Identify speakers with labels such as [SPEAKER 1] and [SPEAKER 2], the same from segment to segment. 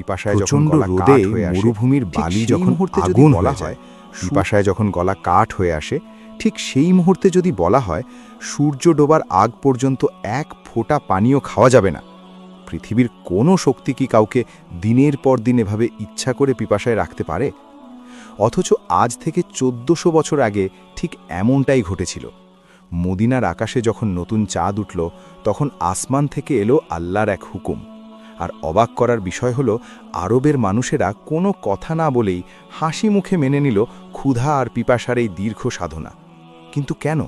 [SPEAKER 1] পিপাসায় যখন গলা কাঠ হয়ে আসে, মরুভূমির বালি যখন আগুন বলা হয়, পিপাসায় যখন গলা কাঠ হয়ে আসে, ঠিক সেই মুহূর্তে যদি বলা হয় সূর্য ডোবার আগ পর্যন্ত এক ফোঁটা পানিও খাওয়া যাবে না, পৃথিবীর কোনো শক্তি কি কাউকে দিনের পর দিন এভাবে ইচ্ছা করে পিপাসায় রাখতে পারে? অথচ আজ থেকে 1400 বছর আগে ঠিক এমনটাই ঘটেছিল। মদিনার আকাশে যখন নতুন চাঁদ উঠল, তখন আসমান থেকে এলো আল্লাহর এক হুকুম। আর অবাক করার বিষয় হলো, আরবের মানুষেরা কোনো কথা না বলেই হাসি মুখে মেনে নিল ক্ষুধা আর পিপাসার এই দীর্ঘ সাধনা। কিন্তু কেন?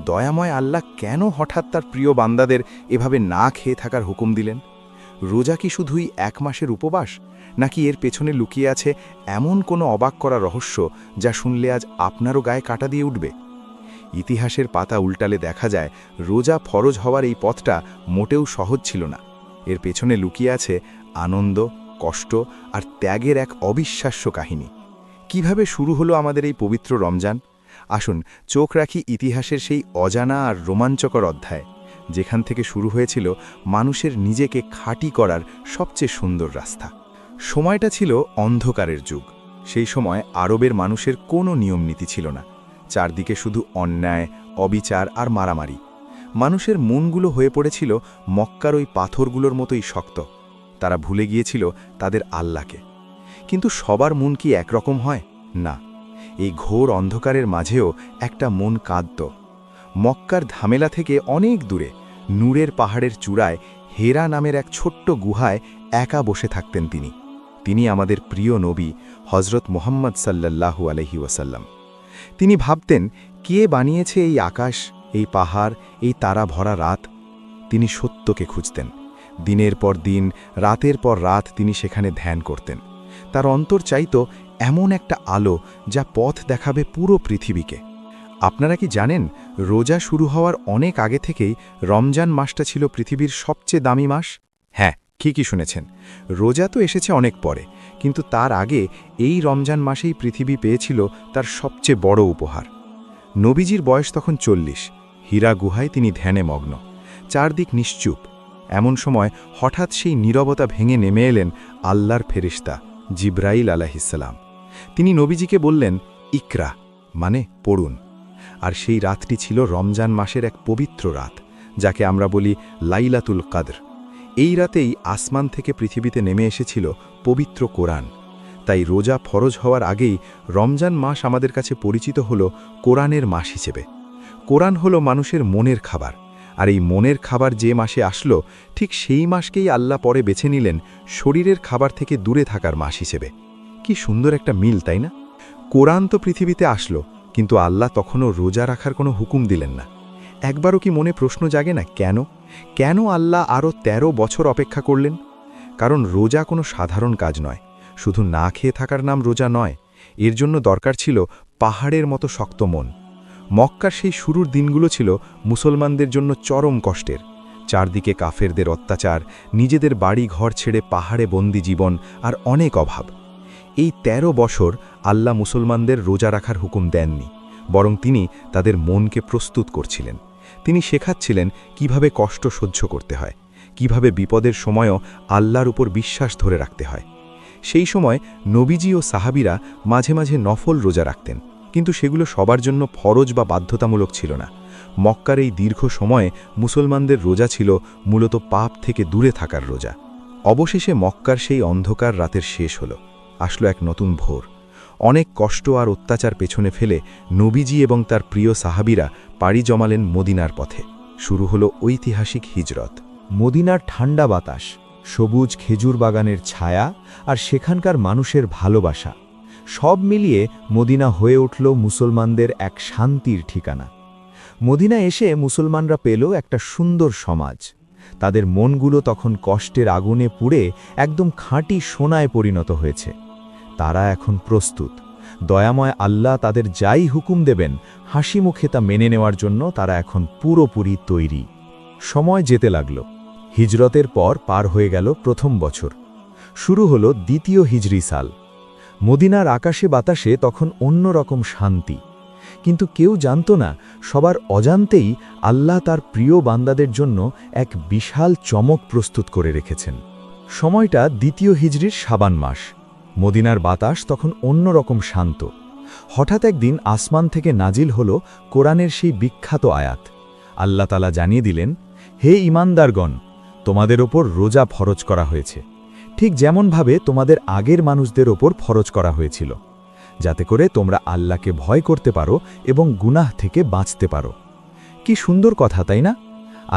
[SPEAKER 1] দয়াময় আল্লাহ কেন হঠাৎ তার প্রিয় বান্দাদের এভাবে না খেয়ে থাকার হুকুম দিলেন? রোজা কি শুধুই 1 মাসের উপবাস, নাকি এর পেছনে লুকিয়ে আছে এমন কোনো অবাক করা রহস্য যা শুনলে আজ আপনারও গায়ে কাঁটা দিয়ে উঠবে? ইতিহাসের পাতা উল্টালে দেখা যায় রোজা ফরজ হওয়ার এই পথটা মোটেও সহজ ছিল না। এর পেছনে লুকিয়ে আছে আনন্দ, কষ্ট আর ত্যাগের এক অবিশ্বাস্য কাহিনী। কিভাবে শুরু হলো আমাদের এই পবিত্র রমজান? আসুন চোখ রাখি ইতিহাসের সেই অজানা আর রোমাঞ্চকর অধ্যায়, যেখান থেকে শুরু হয়েছিল মানুষের নিজেকে খাঁটি করার সবচেয়ে সুন্দর রাস্তা। সময়টা ছিল অন্ধকারের যুগ। সেই সময় আরবের মানুষের কোনো নিয়মনীতি ছিল না। চারদিকে শুধু অন্যায়, অবিচার আর মারামারি। মানুষের মনগুলো হয়ে পড়েছিল মক্কার ওই পাথরগুলোর মতোই শক্ত। তারা ভুলে গিয়েছিল তাদের আল্লাহকে। কিন্তু সবার মন কি একরকম হয়? না। এই ঘোর অন্ধকারের মাঝেও একটা মন কাঁদত। মক্কার ঝামেলা থেকে অনেক দূরে নূরের পাহাড়ের চূড়ায় হেরা নামের এক ছোট্ট গুহায় একা বসে থাকতেন তিনি। তিনি আমাদের প্রিয় নবী হজরত মুহাম্মদ সাল্লাল্লাহু আলাইহি ওয়াসাল্লাম। তিনি ভাবতেন, কে বানিয়েছে এই আকাশ, এই পাহাড়, এই তারা ভরা রাত? তিনি সত্যকে খুঁজতেন। দিনের পর দিন, রাতের পর রাত তিনি সেখানে ধ্যান করতেন। তার অন্তর চাইত এমন একটা আলো যা পথ দেখাবে পুরো পৃথিবীকে। আপনারা কি জানেন, রোজা শুরু হওয়ার অনেক আগে থেকেই রমজান মাসটা ছিল পৃথিবীর সবচেয়ে দামি মাস? হ্যাঁ, ঠিকই শুনেছেন। রোজা তো এসেছে অনেক পরে, কিন্তু তার আগে এই রমজান মাসেই পৃথিবী পেয়েছিল তার সবচেয়ে বড় উপহার। নবীজির বয়স তখন 40। হীরা গুহায় তিনি ধ্যানে মগ্ন। চারদিক নিশ্চুপ। এমন সময় হঠাৎ সেই নীরবতা ভেঙে নেমে এলেন আল্লাহর ফেরেশতা জিবরাইল আলাইহিসসালাম। তিনি নবীজিকে বললেন, ইকরা, মানে পড়ুন। আর সেই রাতটি ছিল রমজান মাসের এক পবিত্র রাত, যাকে আমরা বলি লাইলাতুল কদর। এই রাতেই আসমান থেকে পৃথিবীতে নেমে এসেছিল পবিত্র কোরআন। তাই রোজা ফরজ হওয়ার আগেই রমজান মাস আমাদের কাছে পরিচিত হলো কোরআনের মাস হিসেবে। কোরআন হলো মানুষের মনের খাবার, আর এই মনের খাবার যে মাসে আসলো, ঠিক সেই মাসকেই আল্লাহ পরে বেছে নিলেন শরীরের খাবার থেকে দূরে থাকার মাস হিসেবে। কি সুন্দর একটা মিল, তাই না? কোরআন তো পৃথিবীতে আসলো, কিন্তু আল্লাহ তখনও রোজা রাখার কোনো হুকুম দিলেন না। একবারও কি মনে প্রশ্ন জাগে না, কেন আল্লাহ আরও 13 বছর অপেক্ষা করলেন? কারণ রোজা কোনো সাধারণ কাজ নয়। শুধু না খেয়ে থাকার নাম রোজা নয়। এর জন্য দরকার ছিল পাহাড়ের মতো শক্ত মন। মক্কার সেই শুরুর দিনগুলো ছিল মুসলমানদের জন্য চরম কষ্টের। চারদিকে কাফেরদের অত্যাচার, নিজেদের বাড়ি ঘর ছেড়ে পাহাড়ে বন্দি জীবন, আর অনেক অভাব। এই 13 বছর আল্লাহ মুসলমানদের রোজা রাখার হুকুম দেননি, বরং তিনি তাদের মনকে প্রস্তুত করছিলেন। তিনি শেখাচ্ছিলেন কিভাবে কষ্ট সহ্য করতে হয়, কিভাবে বিপদের সময়ও আল্লাহর উপর বিশ্বাস ধরে রাখতে হয়। সেই সময় নবীজি ও সাহাবীরা মাঝে মাঝে নফল রোজা রাখতেন, কিন্তু সেগুলো সবার জন্য ফরজ বা বাধ্যতামূলক ছিল না। মক্কার এই দীর্ঘ সময়ে মুসলমানদের রোজা ছিল মূলত পাপ থেকে দূরে থাকার রোজা। অবশেষে মক্কার সেই অন্ধকার রাতের শেষ হলো। আসলো এক নতুন ভোর। অনেক কষ্ট আর অত্যাচার পেছনে ফেলে নবীজি এবং তার প্রিয় সাহাবীরা পাড়ি জমালেন মদিনার পথে। শুরু হলো ঐতিহাসিক হিজরত।
[SPEAKER 2] মদিনার ঠান্ডা বাতাস, সবুজ খেজুর বাগানের ছায়া আর সেখানকার মানুষের ভালোবাসা, সব মিলিয়ে মদিনা হয়ে উঠল মুসলমানদের এক শান্তির ঠিকানা। মদিনা এসে মুসলমানরা পেল একটা সুন্দর সমাজ। তাদের মনগুলো তখন কষ্টের আগুনে পুড়ে একদম খাঁটি সোনায় পরিণত হয়েছে। তারা এখন প্রস্তুত। দয়াময় আল্লাহ তাদের যাই হুকুম দেবেন, হাসি মুখে তা মেনে নেওয়ার জন্য তারা এখন পুরোপুরি তৈরি। সময় যেতে লাগল। হিজরতের পর পার হয়ে গেল প্রথম বছর। শুরু হলো দ্বিতীয় হিজরি সাল। মদিনার আকাশে বাতাসে তখন অন্যরকম শান্তি। কিন্তু কেউ জানত না, সবার অজান্তেই আল্লাহ তার প্রিয় বান্দাদের জন্য এক বিশাল চমক প্রস্তুত করে রেখেছেন। সময়টা দ্বিতীয় হিজরির শাবান মাস। মদিনার বাতাস তখন অন্যরকম শান্ত। হঠাৎ একদিন আসমান থেকে নাজিল হল কোরআনের সেই বিখ্যাত আয়াত। আল্লাহ তাআলা জানিয়ে দিলেন, হে ঈমানদারগণ, তোমাদের ওপর রোজা ফরজ করা হয়েছে, ঠিক যেমনভাবে তোমাদের আগের মানুষদের ওপর ফরজ করা হয়েছিল, যাতে করে তোমরা আল্লাহকে ভয় করতে পারো এবং গুনাহ থেকে বাঁচতে পারো। কি সুন্দর কথা, তাই না?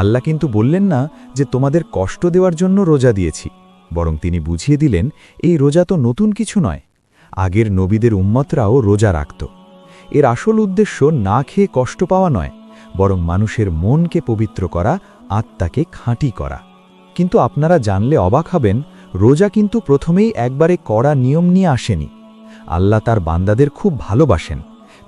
[SPEAKER 2] আল্লাহ কিন্তু বললেন না যে তোমাদের কষ্ট দেওয়ার জন্য রোজা দিয়েছি, বরং তিনি বুঝিয়ে দিলেন এই রোজা তো নতুন কিছু নয়। আগের নবীদের উম্মতরাও রোজা রাখত। এর আসল উদ্দেশ্য না খেয়ে কষ্ট পাওয়া নয়, বরং মানুষের মনকে পবিত্র করা, আত্মাকে খাঁটি করা। কিন্তু আপনারা জানলে অবাক হবেন, রোজা কিন্তু প্রথমেই একবারে কড়া নিয়ম নিয়ে আসেনি। আল্লাহ তার বান্দাদের খুব ভালোবাসেন।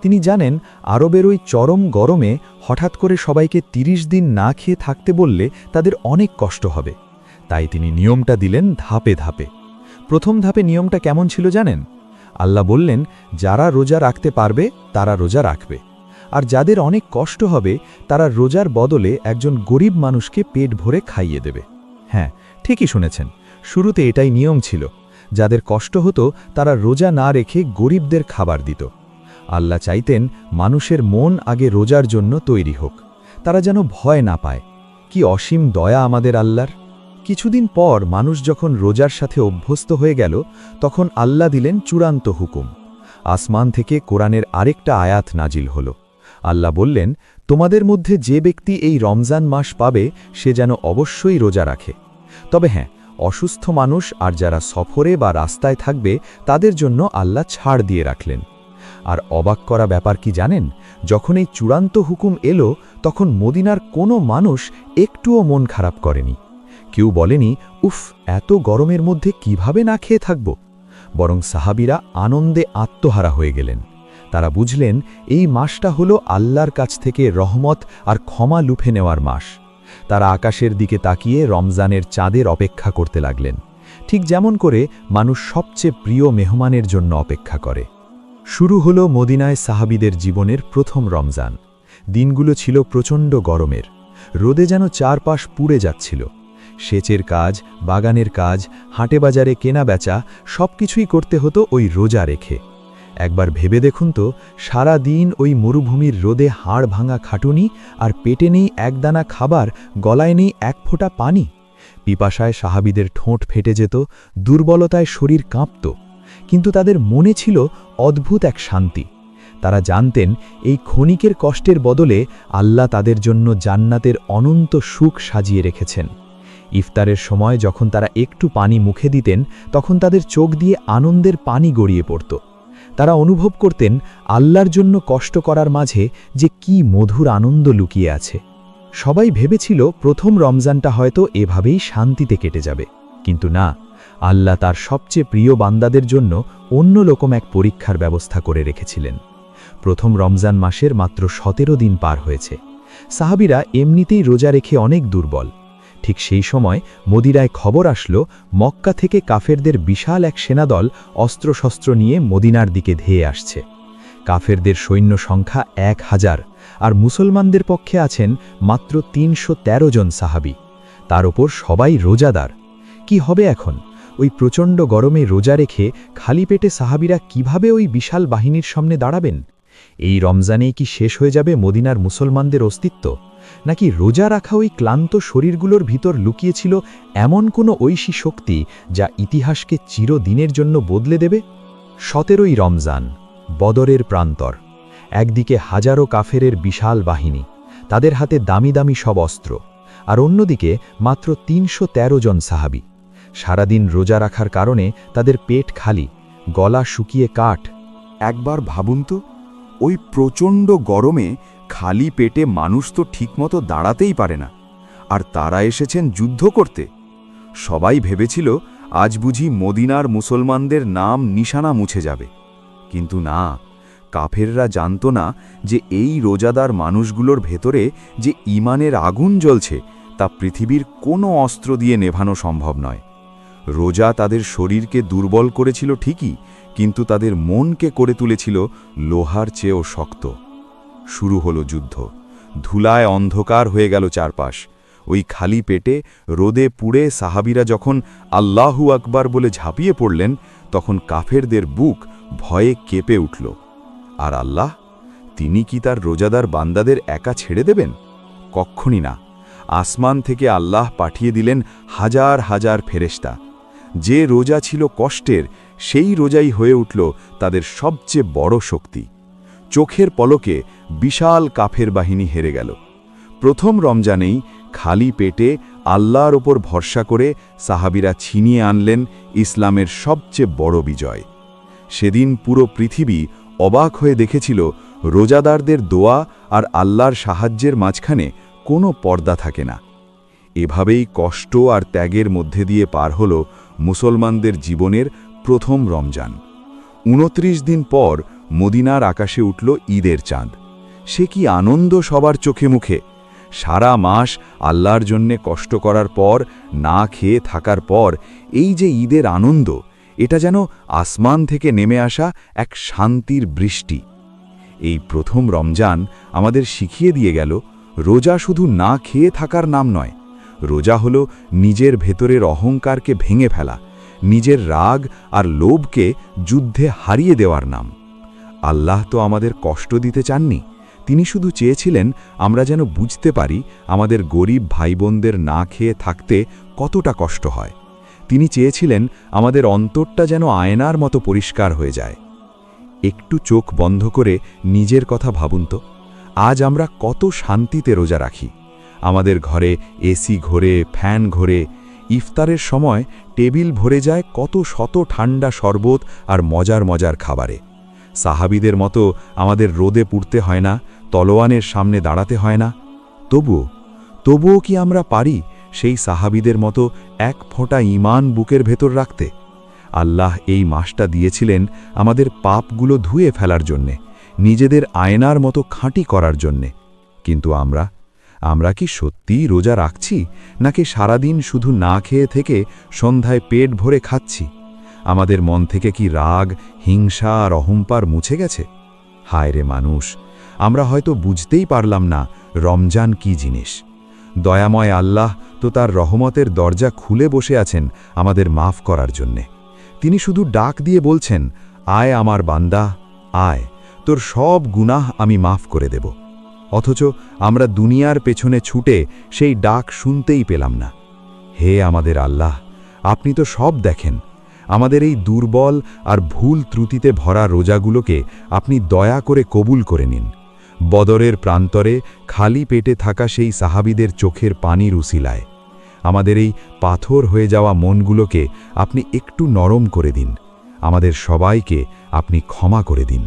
[SPEAKER 2] তিনি জানেন আরবের ওই চরম গরমে হঠাৎ করে সবাইকে ৩০ দিন না খেয়ে থাকতে বললে তাদের অনেক কষ্ট হবে। তাই তিনি নিয়মটা দিলেন ধাপে ধাপে। প্রথম ধাপে নিয়মটা কেমন ছিল জানেন? আল্লাহ বললেন, যারা রোজা রাখতে পারবে তারা রোজা রাখবে, আর যাদের অনেক কষ্ট হবে তারা রোজার বদলে একজন গরিব মানুষকে পেট ভরে খাইয়ে দেবে। হ্যাঁ, ঠিকই শুনেছেন, শুরুতে এটাই নিয়ম ছিল। যাদের কষ্ট হতো তারা রোজা না রেখে গরিবদের খাবার দিত। আল্লাহ চাইতেন মানুষের মন আগে রোজার জন্য তৈরি হোক, তারা যেন ভয় না পায়। কি অসীম দয়া আমাদের আল্লাহর! কিছুদিন পর মানুষ যখন রোজার সাথে অভ্যস্ত হয়ে গেল, তখন আল্লাহ দিলেন চূড়ান্ত হুকুম। আসমান থেকে কোরআনের আরেকটা আয়াত নাজিল হল। আল্লাহ বললেন, তোমাদের মধ্যে যে ব্যক্তি এই রমজান মাস পাবে সে যেন অবশ্যই রোজা রাখে। তবে হ্যাঁ, অসুস্থ মানুষ আর যারা সফরে বা রাস্তায় থাকবে তাদের জন্য আল্লাহ ছাড় দিয়ে রাখলেন। আর অবাক করা ব্যাপার কি জানেন? যখন এই চূড়ান্ত হুকুম এলো, তখন মদিনার কোনো মানুষ একটুও মন খারাপ করেনি। কেউ বলেনি, উফ, এত গরমের মধ্যে কিভাবে না খেয়ে থাকব। বরং সাহাবীরা আনন্দে আত্মহারা হয়ে গেলেন। তারা বুঝলেন এই মাসটা হলো আল্লাহর কাছ থেকে রহমত আর ক্ষমা লুফে নেওয়ার মাস। তারা আকাশের দিকে তাকিয়ে রমজানের চাঁদের অপেক্ষা করতে লাগলেন, ঠিক যেমন করে মানুষ সবচেয়ে প্রিয় মেহমানের জন্য অপেক্ষা করে। শুরু হলো মদিনায় সাহাবীদের জীবনের প্রথম রমজান। দিনগুলো ছিল প্রচণ্ড গরমের। রোদে যেন চারপাশ পুড়ে যাচ্ছিল। সেচের কাজ, বাগানের কাজ, হাটে বাজারে কেনা বেচা সবকিছুই করতে হতো ওই রোজা রেখে। একবার ভেবে দেখুন তো, সারা দিন ওই মরুভূমির রোদে হাড় ভাঙা খাটুনি, আর পেটে নেই একদানা খাবার, গলায় নেই এক ফোঁটা পানি। পিপাসায় সাহাবীদের ঠোঁট ফেটে যেত, দুর্বলতায় শরীর কাঁপত, কিন্তু তাদের মনে ছিল অদ্ভুত এক শান্তি। তারা জানতেন এই ক্ষণিকের কষ্টের বদলে আল্লাহ তাদের জন্য জান্নাতের অনন্ত সুখ সাজিয়ে রেখেছেন। ইফতারের সময় যখন তারা একটু পানি মুখে দিতেন, তখন তাদের চোখ দিয়ে আনন্দের পানি গড়িয়ে পড়ত। তারা অনুভব করতেন আল্লাহর জন্য কষ্ট করার মাঝে যে কি মধুর আনন্দ লুকিয়ে আছে। সবাই ভেবেছিল প্রথম রমজানটা হয়তো এভাবেই শান্তিতে কেটে যাবে, কিন্তু না, আল্লাহ তার সবচেয়ে প্রিয় বান্দাদের জন্য অন্যরকম এক পরীক্ষার ব্যবস্থা করে রেখেছিলেন। প্রথম রমজান মাসের মাত্র 17 দিন পার হয়েছে। সাহাবীরা এমনিতেই রোজা রেখে অনেক দুর্বল। ঠিক সেই সময় মদিনায় খবর আসলো, মক্কা থেকে কাফেরদের বিশাল এক সেনাদল অস্ত্রশস্ত্র নিয়ে মদিনার দিকে ধেয়ে আসছে। কাফেরদের সৈন্য সংখ্যা 1000, আর মুসলমানদের পক্ষে আছেন মাত্র 313 জন সাহাবী। তার ওপর সবাই রোজাদার। কি হবে এখন? ওই প্রচণ্ড গরমে রোজা রেখে খালি পেটে সাহাবীরা কিভাবে ওই বিশাল বাহিনীর সামনে দাঁড়াবেন? এই রমজানেই কি শেষ হয়ে যাবে মদিনার মুসলমানদের অস্তিত্ব? নাকি রোজা রাখা ওই ক্লান্ত শরীরগুলোর ভিতর লুকিয়েছিল এমন কোনো ঐশী শক্তি যা ইতিহাসকে চিরদিনের জন্য বদলে দেবে? 17ই রমজান, বদরের প্রান্তর। একদিকে হাজারো কাফেরের বিশাল বাহিনী, তাদের হাতে দামি দামি সব অস্ত্র, আর অন্যদিকে মাত্র 313 জন সাহাবী। সারাদিন রোজা রাখার কারণে তাদের পেট খালি, গলা শুকিয়ে কাঠ।
[SPEAKER 1] একবার ভাবুন তো, ওই প্রচণ্ড গরমে খালি পেটে মানুষ তো ঠিকমতো দাঁড়াতেই পারে না, আর তারা এসেছেন যুদ্ধ করতে। সবাই ভেবেছিল আজ বুঝি মদিনার মুসলমানদের নাম নিশানা মুছে যাবে, কিন্তু না, কাফেররা জানত না যে এই রোজাদার মানুষগুলোর ভেতরে যে ঈমানের আগুন জ্বলছে তা পৃথিবীর কোনো অস্ত্র দিয়ে নেভানো সম্ভব নয়। রোজা তাদের শরীরকে দুর্বল করেছিল ঠিকই, কিন্তু তাদের মনকে করে তুলেছিল লোহার চেয়েও শক্ত। শুরু হলো যুদ্ধ। ধুলায় অন্ধকার হয়ে গেল চারপাশ। ওই খালি পেটে রোদে পুড়ে সাহাবীরা যখন আল্লাহু আকবার বলে ঝাঁপিয়ে পড়লেন, তখন কাফেরদের বুক ভয়ে কেঁপে উঠল। আর আল্লাহ, তিনি কি তার রোজাদার বান্দাদের একা ছেড়ে দেবেন? কক্ষণই না। আসমান থেকে আল্লাহ পাঠিয়ে দিলেন হাজার হাজার ফেরেশতা। যে রোজা ছিল কষ্টের, সেই রোজাই হয়ে উঠল তাদের সবচেয়ে বড় শক্তি। চোখের পলকে বিশাল কাফের বাহিনী হেরে গেল। প্রথম রমজানেই খালি পেটে আল্লাহর ওপর ভরসা করে সাহাবীরা ছিনিয়ে আনলেন ইসলামের সবচেয়ে বড় বিজয়। সেদিন পুরো পৃথিবী অবাক হয়ে দেখেছিল রোজাদারদের দোয়া আর আল্লাহর সাহায্যের মাঝখানে কোনো পর্দা থাকে না। এভাবেই কষ্ট আর ত্যাগের মধ্যে দিয়ে পার হল মুসলমানদের জীবনের প্রথম রমজান। ২৯ দিন পর মদিনার আকাশে উঠল ঈদের চাঁদ। সে কি আনন্দ সবার চোখে মুখে! সারা মাস আল্লাহর জন্যে কষ্ট করার পর, না খেয়ে থাকার পর এই যে ঈদের আনন্দ, এটা যেন আসমান থেকে নেমে আসা এক শান্তির বৃষ্টি। এই প্রথম রমজান আমাদের শিখিয়ে দিয়ে গেল, রোজা শুধু না খেয়ে থাকার নাম নয়। রোজা হলো নিজের ভেতরের অহংকারকে ভেঙে ফেলা, নিজের রাগ আর লোভকে যুদ্ধে হারিয়ে দেওয়ার নাম। আল্লাহ তো আমাদের কষ্ট দিতে চাননি, তিনি শুধু চেয়েছিলেন আমরা যেন বুঝতে পারি আমাদের গরিব ভাইবোনদের না খেয়ে থাকতে কতটা কষ্ট হয়। তিনি চেয়েছিলেন আমাদের অন্তরটা যেন আয়নার মতো পরিষ্কার হয়ে যায়। একটু চোখ বন্ধ করে নিজের কথা ভাবুন তো, আজ আমরা কত শান্তিতে রোজা রাখি। আমাদের ঘরে এসি ঘোরে, ফ্যান ঘোরে, ইফতারের সময় টেবিল ভরে যায় কত শত ঠান্ডা শরবত আর মজার মজার খাবারে। সাহাবীদের মতো আমাদের রোদে পুড়তে হয় না, তলোয়ানের সামনে দাঁড়াতে হয় না। তবুও কি আমরা পারি সেই সাহাবীদের মতো এক ফোঁটা ঈমান বুকের ভেতর রাখতে? আল্লাহ এই মাসটা দিয়েছিলেন আমাদের পাপগুলো ধুয়ে ফেলার জন্যে, নিজেদের আয়নার মতো খাঁটি করার জন্যে। কিন্তু আমরা কি সত্যিই রোজা রাখছি, নাকি সারাদিন শুধু না খেয়ে থেকে সন্ধ্যায় পেট ভরে খাচ্ছি? আমাদের মন থেকে কি রাগ, হিংসা আর অহংকার মুছে গেছে? হায় রে মানুষ, আমরা হয়তো বুঝতেই পারলাম না রমজান কি জিনিস। দয়াময় আল্লাহ তো তার রহমতের দরজা খুলে বসে আছেন আমাদের মাফ করার জন্যে। তিনি শুধু ডাক দিয়ে বলছেন, আয় আমার বান্দা, আয়, তোর সব গুনাহ আমি মাফ করে দেব। অথচ আমরা দুনিয়ার পেছনে ছুটে সেই ডাক শুনতেই পেলাম না। হে আমাদের আল্লাহ, আপনি তো সব দেখেন। আমাদের এই দুর্বল আর ভুল ত্রুটিতে ভরা রোজাগুলোকে আপনি দয়া করে কবুল করে নিন। বদরের প্রান্তরে খালি পেটে থাকা সেই সাহাবীদের চোখের পানির উসিলায় আমাদের এই পাথর হয়ে যাওয়া মনগুলোকে আপনি একটু নরম করে দিন। আমাদের সবাইকে আপনি ক্ষমা করে দিন।